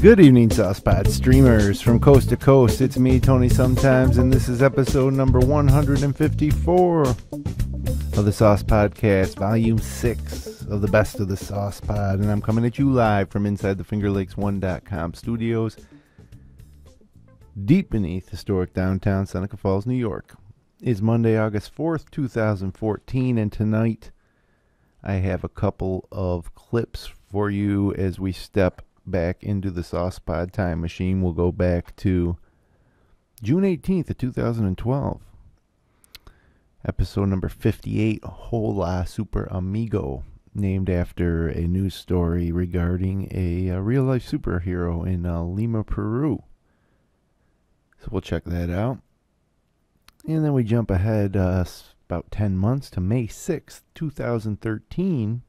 Good evening, Saucepod streamers from coast to coast. It's me, Tony Sometimes, and this is episode number 154 of the Sauce Podcast, volume 6 of the best of the Sauce Pod. And I'm coming at you live from inside the FingerLakes1.com studios, deep beneath historic downtown Seneca Falls, New York. It's Monday, August 4th, 2014, and tonight I have a couple of clips for you as we step back into the Sauce Pod time machine. We'll go back to June 18th of 2012. Episode number 58, Hola Super Amigo, named after a news story regarding a real-life superhero in Lima, Peru. So we'll check that out. And then we jump ahead about 10 months to May 6th, 2013,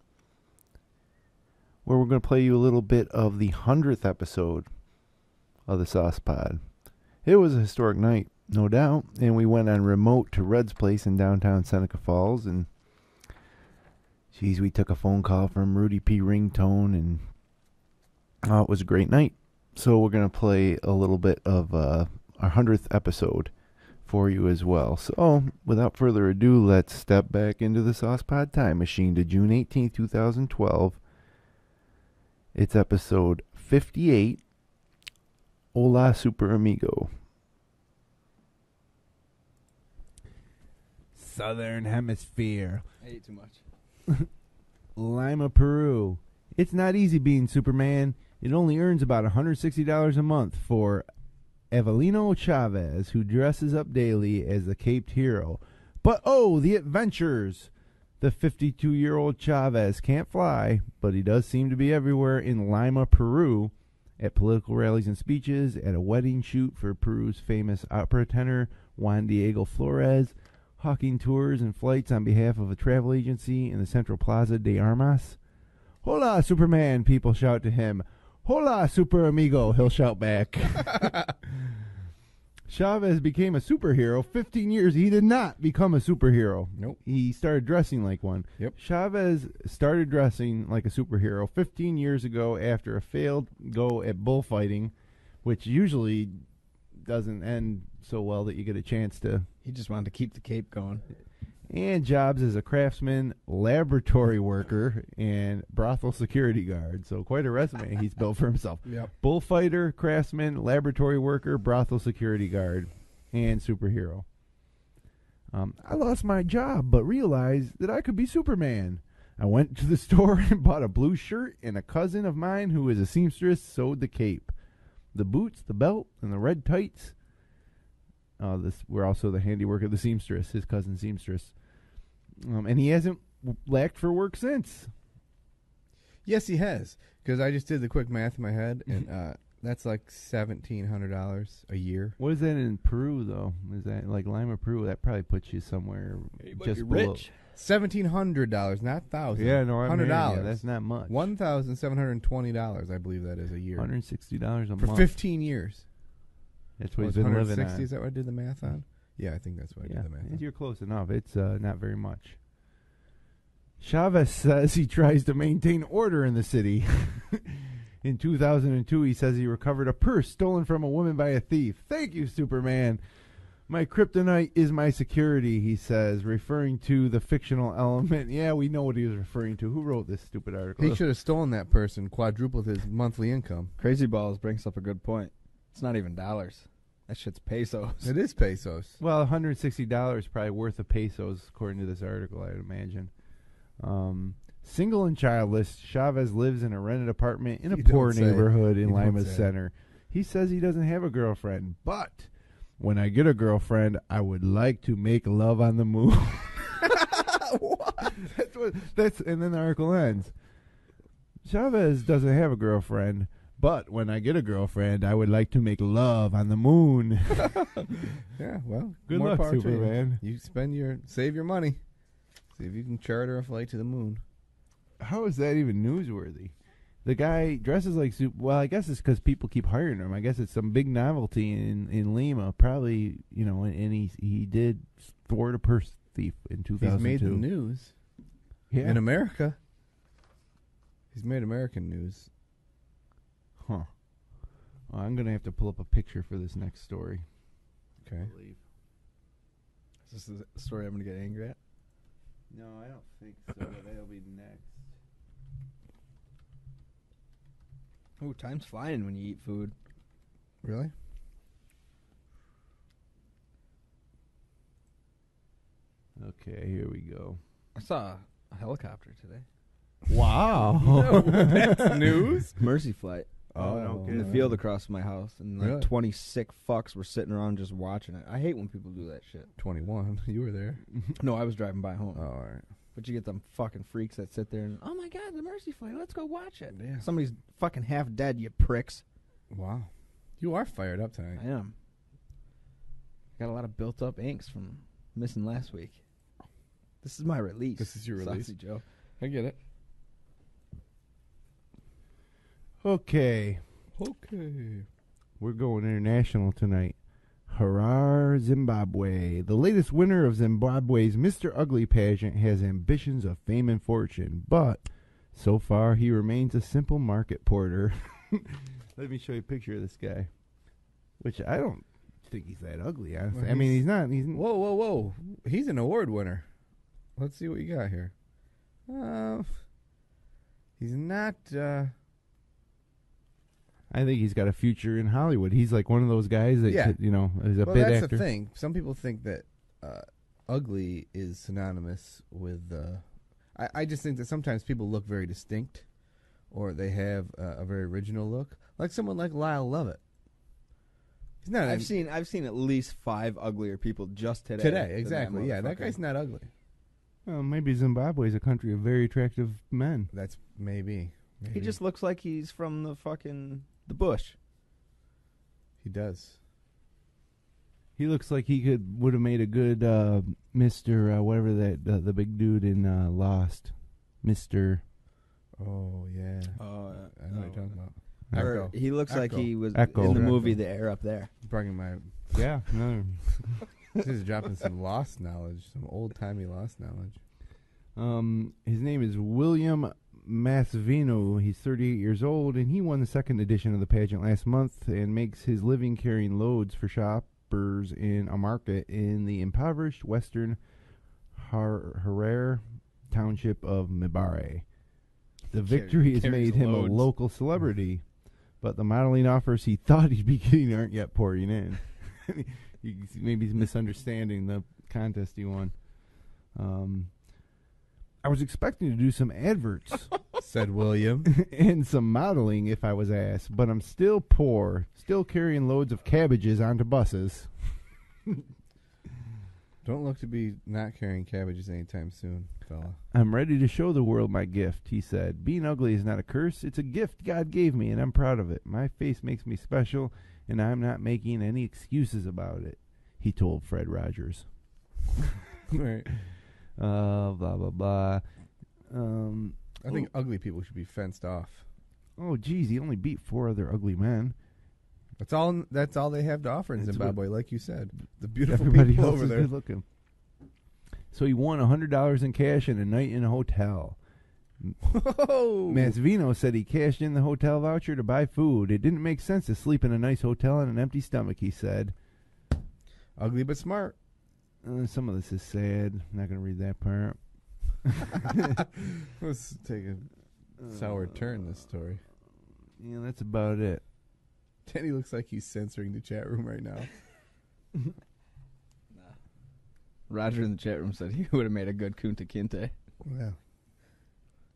where we're going to play you a little bit of the 100th episode of the Sauce Pod. It was a historic night, no doubt, and we went on remote to Red's place in downtown Seneca Falls, and geez, we took a phone call from Rudy P. Ringtone, and it was a great night. So we're going to play a little bit of our 100th episode for you as well. So without further ado, let's step back into the Sauce Pod time machine to June 18th, 2012. It's episode 58, Hola Super Amigo. Southern Hemisphere. I ate too much. Lima, Peru. It's not easy being Superman. It only earns about $160 a month for Evelino Chavez, who dresses up daily as the caped hero. But oh, the adventures! The 52-year-old Chavez can't fly, but he does seem to be everywhere in Lima, Peru, at political rallies and speeches, at a wedding shoot for Peru's famous opera tenor Juan Diego Flores, hawking tours and flights on behalf of a travel agency in the Central Plaza de Armas. Hola, Superman, people shout to him. Hola, Super Amigo, he'll shout back. Chavez became a superhero 15 years. He did not become a superhero. Nope. He started dressing like one. Yep. Chavez started dressing like a superhero 15 years ago after a failed go at bullfighting, which usually doesn't end so well that you get a chance to. He just wanted to keep the cape going. And jobs as a craftsman, laboratory worker, and brothel security guard. So quite a resume he's built for himself. Yep. Bullfighter, craftsman, laboratory worker, brothel security guard, and superhero. I lost my job, but realized that I could be Superman. I went to the store and bought a blue shirt, and a cousin of mine who is a seamstress sewed the cape. The boots, the belt, and the red tights. This were also the handiwork of the seamstress, his cousin seamstress. And he hasn't lacked for work since. Yes, he has. Because I just did the quick math in my head, and that's like $1,700 a year. What is that in Peru, though? Is that like Lima, Peru? That probably puts you somewhere just below. Rich. $1,700, not $1,000. Yeah, no, $100. Yeah, that's not much. $1,720, I believe that is a year. $160 a month. For 15 years. That's what he's been living on. Is that what I did the math on? Yeah, I think that's what I did the math on. You're close enough. It's not very much. Chavez says he tries to maintain order in the city. In 2002, he says he recovered a purse stolen from a woman by a thief. Thank you, Superman. My kryptonite is my security, he says, referring to the fictional element. Yeah, we know what he was referring to. Who wrote this stupid article? He should have stolen that person, quadrupled his monthly income. Crazy Balls brings up a good point. It's not even dollars. That shit's pesos. It is pesos. Well, $160 probably worth of pesos, according to this article, I'd imagine. Single and childless, Chavez lives in a rented apartment in a poor neighborhood in Lima Center. He says he doesn't have a girlfriend, but when I get a girlfriend, I would like to make love on the moon. What? And then the article ends. Chavez doesn't have a girlfriend, but when I get a girlfriend, I would like to make love on the moon. Yeah, well, good luck, Superman. You save your money. See if you can charter a flight to the moon. How is that even newsworthy? The guy dresses like Well, I guess it's because people keep hiring him. I guess it's some big novelty in Lima. Probably, and he did thwart a purse thief in 2002. He's made the news. Yeah. In America. He's made American news. Huh. Well, I'm going to have to pull up a picture for this next story. Okay. I believe. Is this the story I'm going to get angry at? No, I don't think so. That'll be next. Ooh, time's flying when you eat food. Really? Okay, here we go. I saw a helicopter today. Wow. That's news? Mercy flight. Oh, no In the field across my house. And like Really? 20 sick fucks were sitting around just watching it. I hate when people do that shit. 21. You were there. No, I was driving by home. Oh, all right. But you get them fucking freaks that sit there and, oh my God, the Mercy flight, let's go watch it. Yeah. Somebody's fucking half dead, you pricks. Wow. You are fired up tonight. I am. Got a lot of built up angst from missing last week. This is my release. This is your release? Saucy Joe. I get it. Okay. Okay. We're going international tonight. Harar, Zimbabwe. The latest winner of Zimbabwe's Mr. Ugly pageant has ambitions of fame and fortune, but so far he remains a simple market porter. Let me show you a picture of this guy, which I don't think he's that ugly, honestly. Well, I mean, he's not. Whoa, whoa, whoa. He's an award winner. Let's see what you got here. He's not... I think he's got a future in Hollywood. He's like one of those guys that, Yeah. is a well, bit that's actor. the thing. Some people think that ugly is synonymous with... I just think that sometimes people look very distinct, or they have a very original look. Like someone like Lyle Lovett. He's not... I've seen at least 5 uglier people just today. Today, exactly. Yeah, that guy's not ugly. Well, maybe Zimbabwe is a country of very attractive men. That's maybe. He just looks like he's from the the bush. He does. He looks like he would have made a good Mr. Whatever that the big dude in Lost, Mr. Oh yeah. Oh, I know what you're talking about. Or he looks like he was Echo. in the Echo. movie The Air Up There. Bringing my... Yeah, no. Just dropping some Lost knowledge, some old-timey Lost knowledge. His name is William Masvino. He's 38 years old, and he won the second edition of the pageant last month and makes his living carrying loads for shoppers in a market in the impoverished western Harar township of Mibare. The victory has made him loads. a local celebrity, but the modeling offers he thought he'd be getting aren't yet pouring in. Maybe he's misunderstanding the contest he won. I was expecting to do some adverts, Said William. and some modeling if I was asked, but I'm still poor, still carrying loads of cabbages onto buses. Don't look to be not carrying cabbages anytime soon, fella. I'm ready to show the world my gift, he said. Being ugly is not a curse, it's a gift God gave me, and I'm proud of it. My face makes me special, and I'm not making any excuses about it, he told Fred Rogers. Right. Blah, blah, blah. I think ugly people should be fenced off. Oh, geez, he only beat 4 other ugly men. That's all they have to offer in That's Zimbabwe, like you said. The beautiful Everybody people else over is there. good looking. So he won $100 in cash and a night in a hotel. Whoa! Masvino said he cashed in the hotel voucher to buy food. It didn't make sense to sleep in a nice hotel on an empty stomach, he said. Ugly but smart. Some of this is sad. I'm not going to read that part. Let's take a sour turn, this story. Yeah, that's about it. Danny looks like he's censoring the chat room right now. Roger in the chat room said he would have made a good Kunta Kinte. Yeah.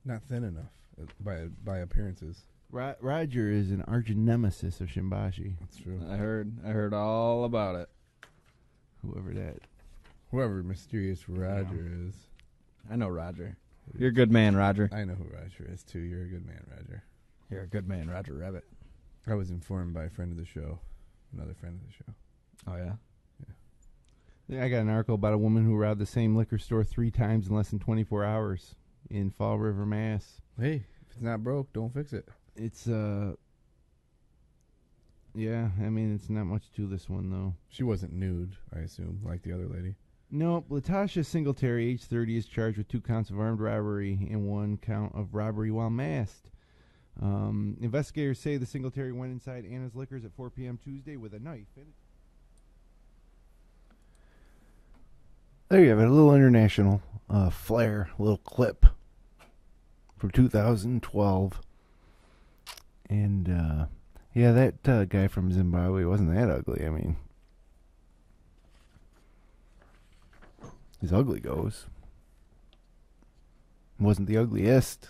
Not thin enough by appearances. Roger is an arch nemesis of Shimbashi. That's true. I heard all about it. Whoever mysterious Roger is. I know Roger. You're a good man, Roger. I know who Roger is, too. You're a good man, Roger. You're a good man, Roger Rabbit. I was informed by a friend of the show. Another friend of the show. Oh, yeah? Yeah, I got an article about a woman who robbed the same liquor store 3 times in less than 24 hours in Fall River, Mass. Hey, if it's not broke, don't fix it. It's yeah, I mean, it's not much to this one, though. She wasn't nude, I assume, like the other lady. No, Latasha Singletary, age 30, is charged with 2 counts of armed robbery and 1 count of robbery while masked. Investigators say the Singletary went inside Anna's Liquors at 4 p.m. Tuesday with a knife. There you have it, a little international flair, a little clip from 2012. And, yeah, that guy from Zimbabwe wasn't that ugly. I mean, as ugly goes. Wasn't the ugliest.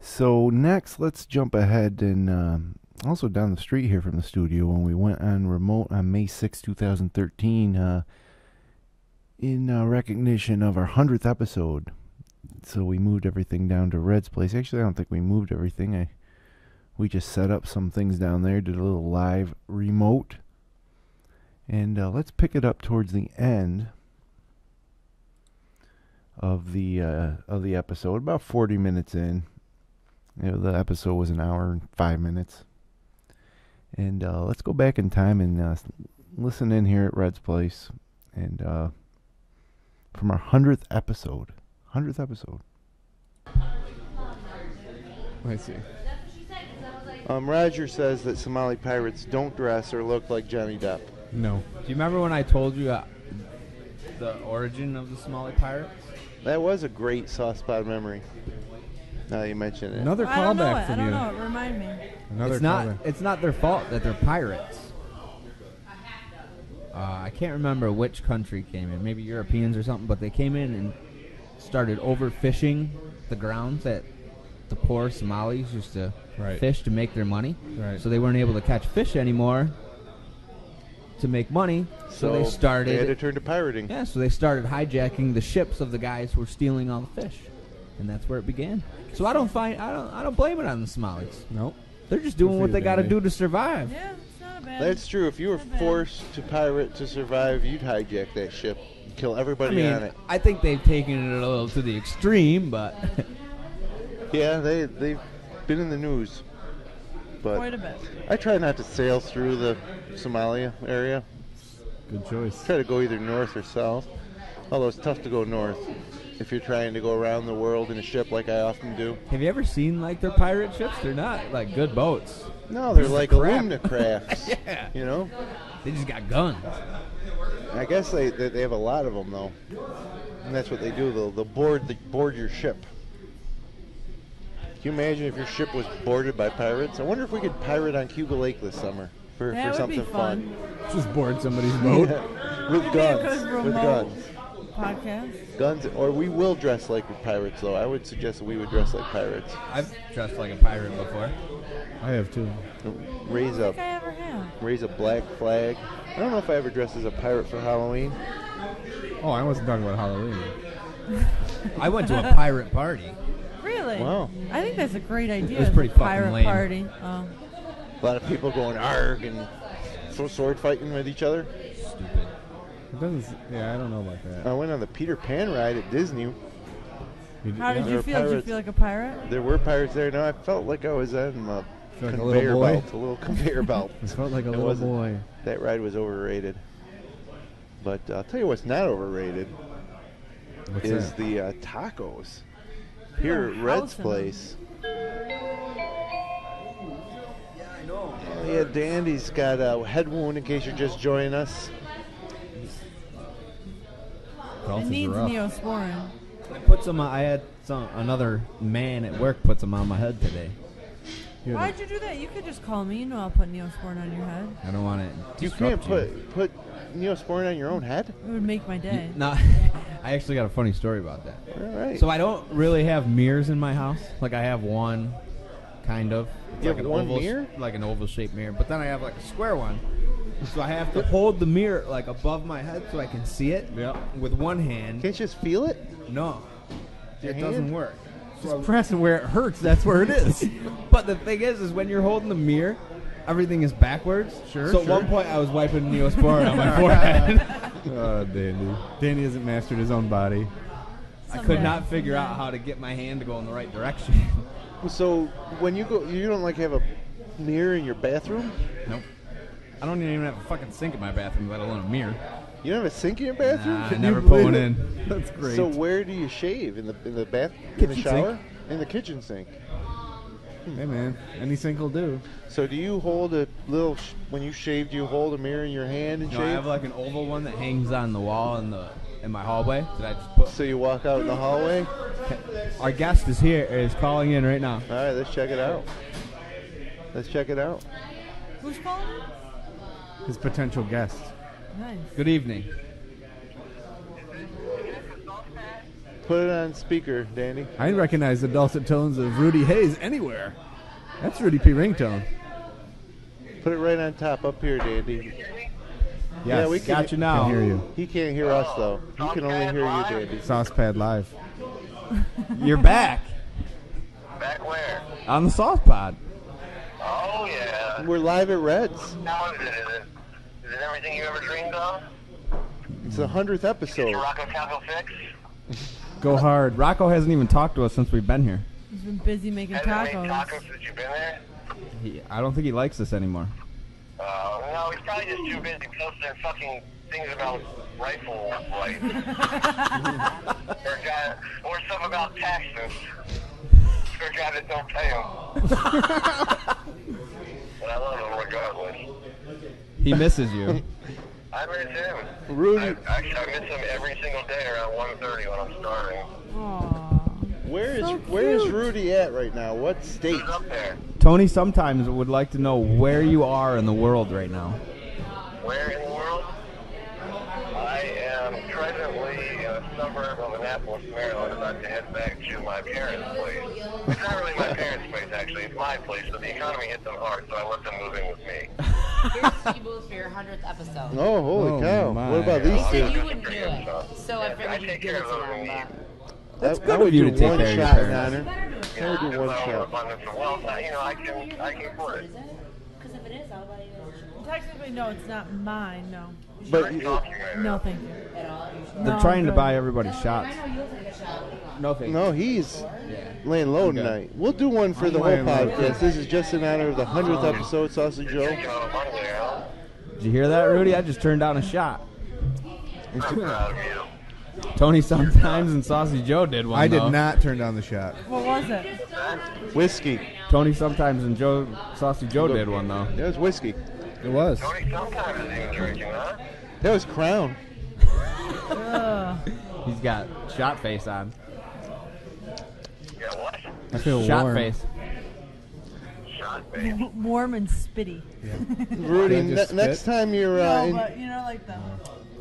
So next, let's jump ahead and also down the street here from the studio when we went on remote on May 6, 2013 in recognition of our 100th episode. So we moved everything down to Red's place. Actually, I don't think we moved everything. We just set up some things down there, did a little live remote. And let's pick it up towards the end of the episode, about 40 minutes in. You know, the episode was an hour and 5 minutes. And let's go back in time and listen in here at Red's place. And from our 100th episode. 100th episode. I see. Roger says that Somali pirates don't dress or look like Johnny Depp. No. Do you remember when I told you the origin of the Somali pirates? That was a great soft spot memory. Now you mention it. Another I don't know callback it. from I don't you. know it. Remind me. Another It's not. callback. It's not their fault that they're pirates. I can't remember which country came in. Maybe Europeans or something. But they came in and started overfishing the grounds that the poor Somalis used to fish to make their money. Right. So they weren't able to catch fish anymore to make money. So they started. They had to turn to pirating. Yeah. So they started hijacking the ships of the guys who were stealing all the fish, and that's where it began. So I don't blame it on the Somalis. Nope. They're just doing Good for what you, they got to Danny. do to survive. Yeah, it's not a bad. That's true. If you were Not bad. forced to pirate to survive, you'd hijack that ship, kill I everybody mean, on it. I think they've taken it a little to the extreme, but Yeah, they've been in the news. But Quite a bit. I try not to sail through the Somalia area. Good choice. Try to go either north or south. Although it's tough to go north if you're trying to go around the world in a ship like I often do. have you ever seen like their pirate ships? They're not like good boats. No, they're like crap. alumina crafts. Yeah. You know? They just got guns. I guess they have a lot of them, though. And that's what they do. They'll board your ship. Can you imagine if your ship was boarded by pirates? I wonder if we could pirate on Cuba Lake this summer for That would something be fun. Just board somebody's boat. With It'd be a good guns. With remote guns. podcast. Guns, or we will dress like pirates, though. I would suggest that we would dress like pirates. I've dressed like a pirate before. I have too. Raise I don't think I ever have. a black flag. I don't know if I ever dressed as a pirate for Halloween. Oh, I wasn't talking about Halloween. I went to a pirate party. Really? Wow. I think that's a great idea. was pretty fucking pirate lame. party. Oh. A lot of people going arg and sword fighting with each other. Stupid. It doesn't. Yeah, I don't know about that. I went on the Peter Pan ride at Disney. How did There you were feel? Did you pirates. feel like a pirate? There were pirates there. No, I felt like I was on a Like a conveyor little boy? belt, a little conveyor belt. It felt like a It little wasn't. boy. That ride was overrated. But I'll tell you what's not overrated What's is that? the tacos. Here at Yeah, Red's house in place. Yeah, I know. Yeah, Dandy's got a head wound in case you're just joining us. It Golf needs is rough. Neosporin. I put some. I had another man at work put some on my head today. Here, Why'd you do that? You could just call me. You know I'll put Neosporin on your head. I don't want to. You can't put Neosporin on your own head? It would make my day. No, I actually got a funny story about that. All right. So I don't really have mirrors in my house. Like I have one, kind of. It's You like have an one oval, mirror? like an oval-shaped mirror. But then I have like a square one. So I have to hold the mirror like above my head so I can see it. Yep. With one hand. Can't you just feel it? No, Your it doesn't hand? work. Just press it where it hurts. That's where it is. But the thing is when you're holding the mirror, everything is backwards. Sure, So at sure. one point I was wiping Neosporin on my forehead. Oh, Dandy. Dandy hasn't mastered his own body. I could Someday. not figure out how to get my hand to go in the right direction. So when you go, you don't like have a mirror in your bathroom? Nope. I don't even have a fucking sink in my bathroom, let alone a mirror. You don't have a sink in your bathroom? Nah, I never put one in. That's great. So where do you shave? In the bath? In Kitchen the shower? sink. In the kitchen sink. Hey man, any sink will do. So do you hold a little? When you shave, do you hold a mirror in your hand and No, shave? I have like an oval one that hangs on the wall in my hallway that I just put. So you walk out in the hallway. Our guest is calling in right now. All right, let's check it out. Let's check it out. Who's calling? His potential guest. Nice. Good evening. Put it on speaker, Dandy. I recognize the dulcet tones of Rudy Hayes anywhere. That's Rudy P. ringtone. Put it right on top, up here, Dandy. Yes, Yeah, we can- Got you now. Can hear you. He can't hear us though. He can only hear you, Dandy. Saucepad Live. You're back Back where? on the Sauce Pod. Oh, yeah. We're live at Reds. How is it? Is it everything you ever dreamed of? It's the 100th Get episode. your Rocco Taco fix? Go hard. Rocco hasn't even talked to us since we've been here. He's been busy making Hasn't made tacos. tacos since you've been there? I don't think he likes us anymore. No, he's probably just too busy posting fucking things about rifle rights. or stuff about taxes. For a guy that don't pay him. But I love him regardless. He misses you. I miss him. Rudy, I miss him every single day around 1:30 when I'm starving. Aww. where is So cute. Rudy at right now? What state? He's up there. Tony sometimes would like to know where you are in the world right now. Where in the world? I am presently in a suburb of Annapolis, Maryland, about to head back to my parents' place. It's not really my parents' place, actually. It's my place, but the economy hit them hard, so I let them move in with me. Here's Ski Booth for your 100th episode. Oh, holy Oh, cow! my. What about He these said two? you wouldn't do it, so I I figured you'd take give care it of to them. them. That's I good would of you do to take one care of your shot, parents. Nana. I would do one shot. Abundance of wealth, I can afford it. Because if it is, I'll buy you Technically, no, it's not mine. No. But No, thank you. at all. They're No, trying to good. buy everybody shots. You'll take a shot. No thank no, he's laying low tonight. We'll do one for the whole laying low. podcast. This is just in honor of the 100th episode, Sausage Joe. Taking all the money there, huh? Did you hear that, Rudy? I just turned down a shot. I'm proud of you. Tony sometimes and Saucy Joe did one. I did though. not turn down the shot. What was it? Whiskey. Tony sometimes and Saucy Joe did one though. That was whiskey. It was. Tony sometimes isn't even drinking, huh? That was Crown. Ugh. He's got shot face on. Yeah, what? I feel Shot warm. face. Shot face. Warm and spitty. Rudy, Did I just next spit? time you're No, in, but you know, like the.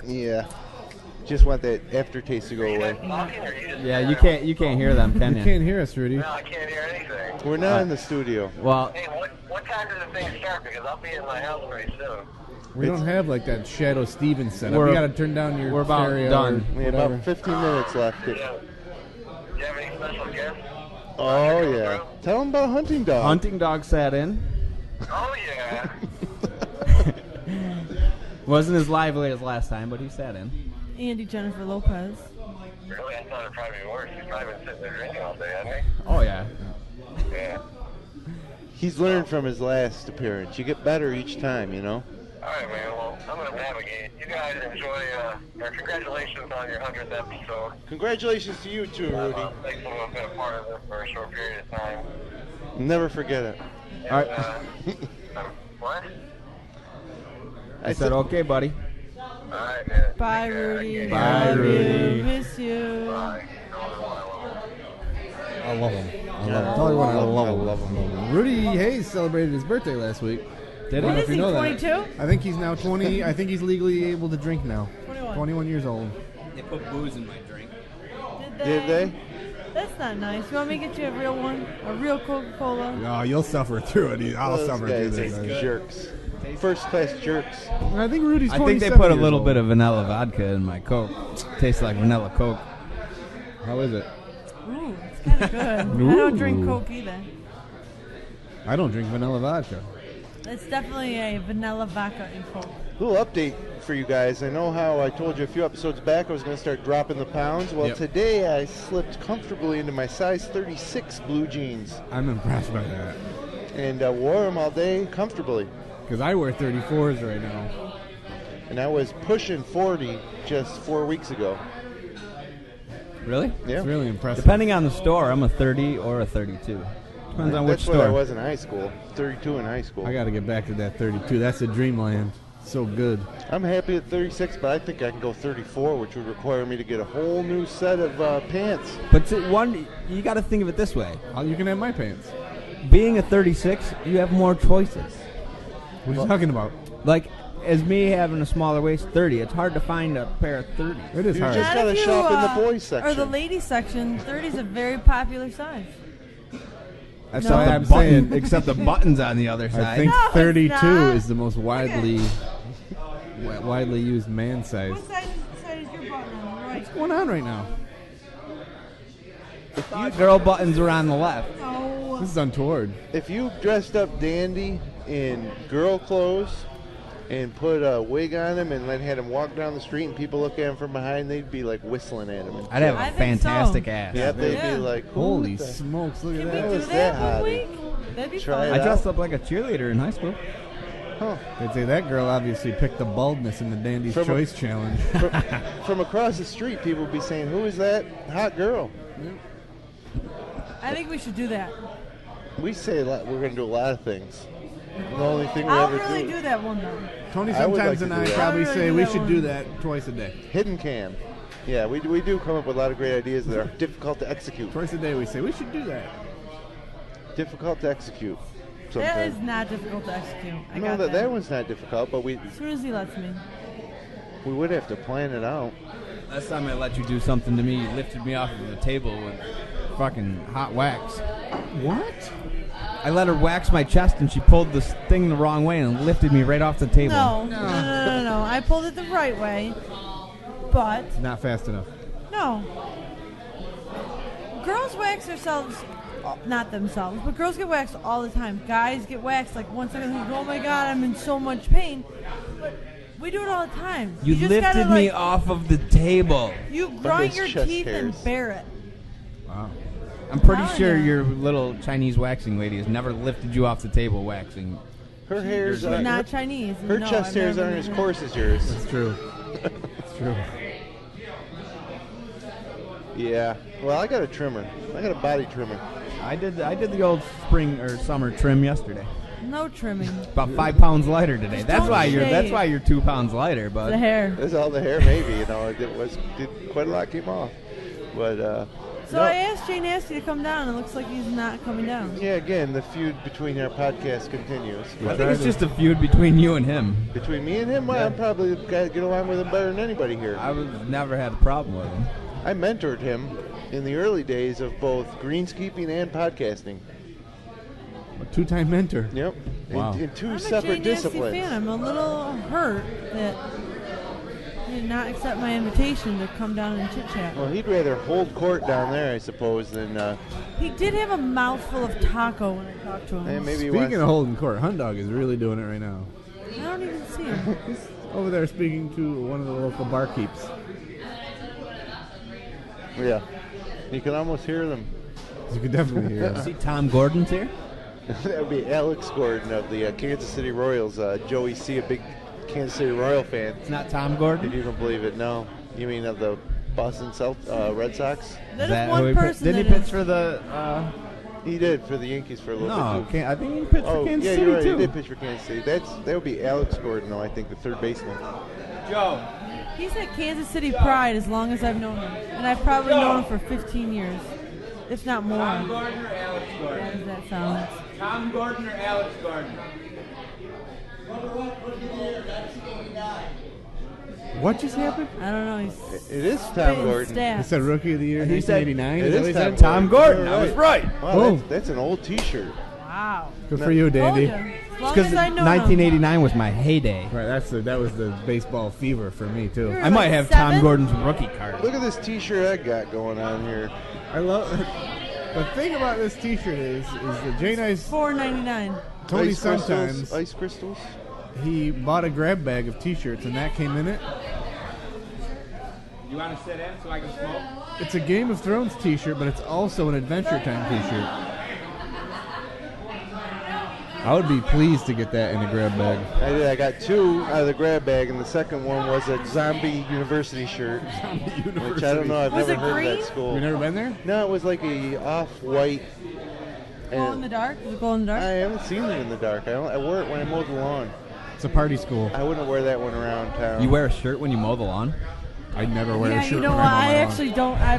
yeah, just want that aftertaste to go away. Talking or you just Yeah, you can't hear them, can You you? can't hear us, Rudy. No, I can't hear anything. We're not in the studio. Well, Hey, what time does the thing start? Because I'll be in my house very soon. We don't have like that Shadow Stevens setup. We're- We got to turn down your we're about stereo done. or We have whatever. about 15 minutes left. Do you have any special guests? Oh yeah. Tell them about Hunting Dog. Hunting Dog sat in. Oh, yeah. Wasn't as lively as last time, but he sat in. Andy Jennifer Lopez. Really? I thought it'd probably be worse. He's probably been sitting there drinking all day, hasn't Oh yeah. he? Yeah. He's learned from his last appearance. You get better each time, you know. All right, man. Well, I'm going to navigate. You guys enjoy, or congratulations on your 100th episode. Congratulations to you too, Rudy. Thanks for having been a part of this for a short period of time. Never forget it. And, All right. what? I said, okay, buddy. All right, man. Bye, Take care. Rudy. Bye, Love Rudy. you. Miss you. Bye. I love him. I love him. Tell everyone I love him. Rudy Hayes celebrated his birthday last week. Did I don't What know is if you he, know 22? that. I think he's now 20. I think he's legally able to drink now. 21. 21 years old. They put booze in my drink. Did they? That's not nice. You want me to get you a real one? A real Coca-Cola? Oh, you'll suffer through it. I'll Those suffer through guys this. are jerks. First class jerks. I think Rudy's I think they 27 put a years little old. bit of vanilla vodka in my Coke. Tastes like vanilla Coke. How is it? Ooh, it's kind of good. I don't drink Coke either. I don't drink vanilla vodka. It's definitely a vanilla vodka and Coke. Little update for you guys. I know how I told you a few episodes back I was going to start dropping the pounds. Well, today I slipped comfortably into my size 36 blue jeans. I'm impressed by that. And wore them all day comfortably. Because I wear 34s right now. And I was pushing 40 just 4 weeks ago. Really? Yeah. It's really impressive. Depending on the store, I'm a 30 or a 32. Depends on which That's store. what I was in high school. 32 in high school. I got to get back to that 32. That's a dreamland. So good. I'm happy at 36, but I think I can go 34, which would require me to get a whole new set of pants. But you got to think of it this way. You can have my pants. Being a 36, you have more choices. What are you talking about? Like, as me having a smaller waist, 30, it's hard to find a pair of 30s. It is You hard. just Not gotta if you, shop in the boys section. Or the ladies section. 30 is a very popular size. That's No. what I'm Button- saying. Except the buttons on the other side. I think No, it's 32 not. is the most widely used man size. What size is your button on? Right. What's going on right now? Girl buttons are on the left. Oh. This is untoward. If you dressed up dandy in girl clothes and put a wig on him and then had him walk down the street and people look at him from behind, they'd be like whistling at him. And I'd have I a think fantastic so. ass. yeah, they'd Yeah. be like, who Holy the- smokes, look at Can we that. How do is that that, one hottie? week? That'd be Try fun. it I out. dressed up like a cheerleader in high school. Huh. They'd say that girl obviously picked the baldness in the Dandy's From a- Choice Challenge. From across the street, people would be saying, who is that hot girl? I think we should do that. We say a lot, we're going to do a lot of things. The only thing we I'll ever really do, do that one though. Tony I would sometimes like and to I do that. probably I would say really we do should that do one. that twice a day. hidden cam. Yeah, we do come up with a lot of great ideas that are difficult to execute. Twice a day we say we should do that. Difficult to execute. That is Sometimes. not difficult to execute. I No, got that that. one's not difficult, but we As soon as he lets me. would have to plan it out. Last time I let you do something to me, you lifted me off of the table with fucking hot wax. What? I let her wax my chest and she pulled this thing the wrong way and lifted me right off the table. No. I pulled it the right way, but Not fast enough. no. Girls wax themselves, not themselves, but girls get waxed all the time. Guys get waxed like once a week. Oh my god, I'm in so much pain. But we do it all the time. You just lifted gotta, me like, off of the table. You grind his your chest teeth and hairs. bear it. Wow. I'm pretty Oh, sure yeah. your little Chinese waxing lady has never lifted you off the table waxing. Her hairs She's are not Chinese. her no, chest I've hairs never aren't as met coarse as yours. It's true. It's true. Yeah. Well, I got a trimmer. I got a body trimmer. I did the old spring or summer trim yesterday. No trimming. About 5 pounds lighter today. Just That's don't why shave. you're 2 pounds lighter, bud. The hair. That's all the hair, maybe. You know, quite a lot came off. But So no. I asked Jay Nasty to come down. It looks like he's not coming down. Yeah, again, the feud between our podcasts continues. I think it's just a feud between you and him. Between me and him, well, I'm probably the guy that get along with him better than anybody here. I've never had a problem with him. I mentored him in the early days of both greenskeeping and podcasting. A two-time mentor. Yep. Wow. In two I'm a Jay separate Nasty disciplines. fan. I'm a little hurt that he did not accept my invitation to come down and chit chat. Well, he'd rather hold court down there, I suppose, than He did have a mouthful of taco when I talked to him. and maybe he Speaking wants. of holding court, Hunt Dog is really doing it right now. I don't even see him. He's over there speaking to one of the local barkeeps. Yeah. You can almost hear them. You could definitely hear him. See Tom Gordon's here? That would be Alex Gordon of the Kansas City Royals. Joey C., a big Kansas City Royal fan. It's not Tom If Gordon? you don't believe it, no. You mean of the Boston Red Sox? That That is one who he person Didn't that he pitch is- for the... He did for the Yankees for a little no, bit, too. I think he pitched for Oh, Kansas yeah, City, you're right. too. He did pitch for Kansas City. That would be Alex Gordon, though, I think, the third baseman. Joe. He's at Kansas City Pride as long as I've known him. And I've probably known him for 15 years, if not more. Tom Gordon or Alex How Gordon? does that sound? Tom Gordon or Alex Gordon? What just happened? I don't know. He's It is Tom spitting Gordon. He stats. said Rookie of the Year, He said- 1989. It Is that is what he Tom said? Tom Gordon. You're I was right. Wow, Oh. that's an old T-shirt. Wow. Good for you, Told Dandy. ya. As long Because as I know him. 1989 was my heyday. Right, that was the baseball fever for me too. You're I might like have Tom 7? Gordon's rookie card. Look at this T-shirt I got going on here. I love. The thing about this T-shirt is the J Nice. $4.99. Tony Ice crystals, sometimes ice crystals. he bought a grab bag of T-shirts and that came in it. You want to sit in so I can smoke? It's a Game of Thrones T-shirt, but it's also an Adventure Time T-shirt. I would be pleased to get that in a grab bag. I did. I got 2 out of the grab bag, and the second one was a Zombie University shirt. Zombie University. Which I don't know. I've Was never it heard of green? that school. You never been there? No, it was like a off-white. Glow in the dark? Does it glow in the I dark? haven't seen it in the dark. I wore it when I mowed the lawn. It's a party school. I wouldn't wear that one around town. You wear a shirt when you mow the lawn? I'd never wear Yeah, a shirt you know when what? I mow I my lawn. actually don't. I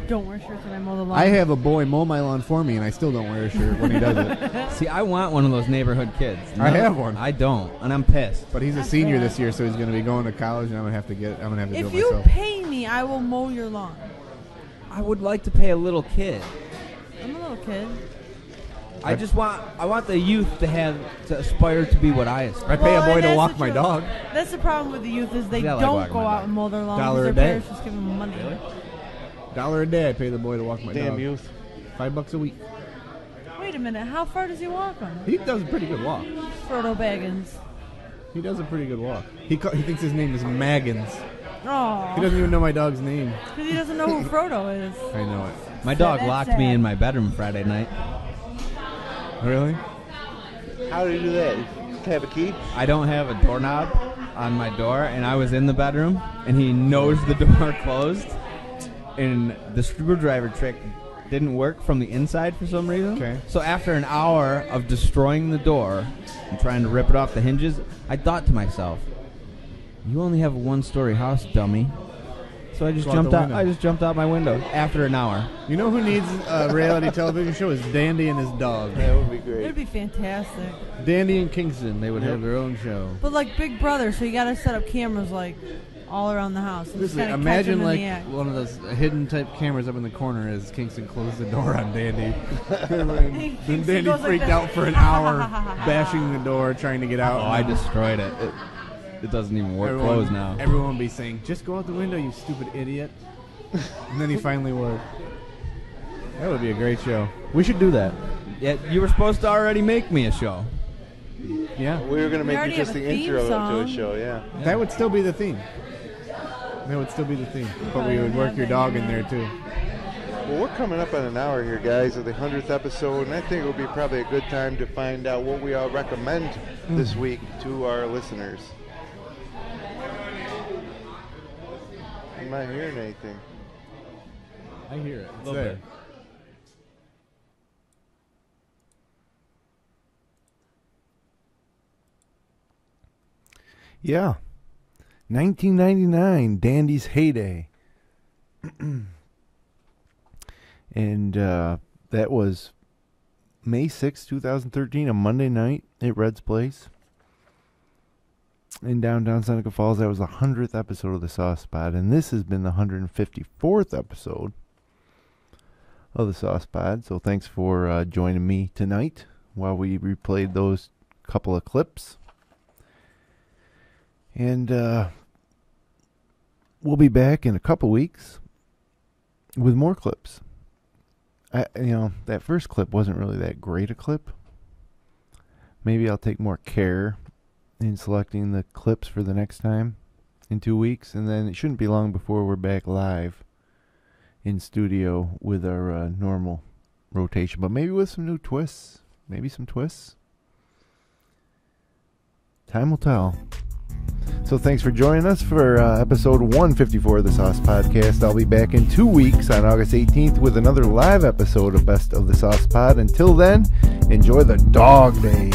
don't wear shirts when I mow the lawn. I have a boy mow my lawn for me, and I still don't wear a shirt when he does it. See, I want one of those neighborhood kids. I have one. I don't, and I'm pissed. But he's a senior this year, so he's going to be going to college, and I'm going to have to do If it you myself. pay me, I will mow your lawn. I would like to pay a little kid. I'm a little kid. I want the youth to aspire to be what I aspire. I pay Well, a boy and to that's walk the my truth. dog. That's the problem with the youth is they Yeah, I like don't walking go my out dog. and mow their lawn. $1 Their a day. parents just give them money. $1 a day, I pay the boy to walk my Damn dog. youth. $5 a week. Wait a minute. How far does he walk on? He does a pretty good walk. Frodo Baggins. He does a pretty good walk. He thinks his name is Maggins. Oh. He doesn't even know my dog's name. Because he doesn't know who Frodo is. I know it. My dog That's locked me sad. in my bedroom Friday night. Really? How did he do that? Have a key? I don't have a doorknob on my door, and I was in the bedroom, and he knows the door closed, and the screwdriver trick didn't work from the inside for some reason. Okay. So after an hour of destroying the door and trying to rip it off the hinges, I thought to myself, "You only have a one-story house, dummy." So I just Go out jumped the out. window. I just jumped out my window after an hour. You know who needs a reality television show is Dandy and his dog. That would be It'd great. be fantastic. Dandy and Kingston, they would have their own show. But like Big Brother, so you got to set up cameras like all around the house. And just Listen, kinda catch imagine 'em in like the act. one of those hidden type cameras up in the corner as Kingston closed the door on Dandy. Then Kingston Dandy goes like freaked this. out for an hour, bashing the door, trying to get out. Oh, I destroyed it. It doesn't even work. Closed now. Everyone would be saying, "Just go out the window, you stupid idiot." And then he finally would. That would be a great show. We should do that. Yeah, you were supposed to already make me a show. Yeah. We were going to make already you just have the a theme intro to song. a show, yeah. That would still be the theme. That would still be the theme. But we would work your dog in there too. Well, we're coming up on an hour here, guys, of the 100th episode, and I think it would be probably a good time to find out what we all recommend this week to our listeners. I'm not hearing anything. I hear it. It's Little there. bit. Yeah. 1999, Dandy's heyday. And that was May 6, 2013, a Monday night at Red's Place in downtown Seneca Falls. That was the 100th episode of The Sauce Pod, and this has been the 154th episode of The Sauce Pod. So thanks for joining me tonight while we replayed those couple of clips. And we'll be back in a couple weeks with more clips. That first clip wasn't really that great a clip. Maybe I'll take more care in selecting the clips for the next time in 2 weeks. And then it shouldn't be long before we're back live in studio with our normal rotation. But maybe with some new twists. Maybe some twists. Time will tell. So thanks for joining us for episode 154 of the Sauce Podcast. I'll be back in 2 weeks on August 18th with another live episode of Best of the Sauce Pod. Until then, enjoy the dog days.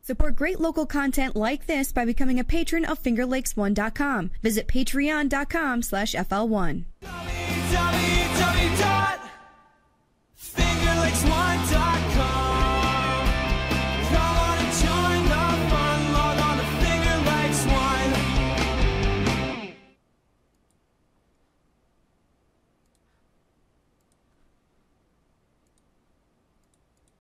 Support great local content like this by becoming a patron of FingerLakes1.com. Visit patreon.com/FL1.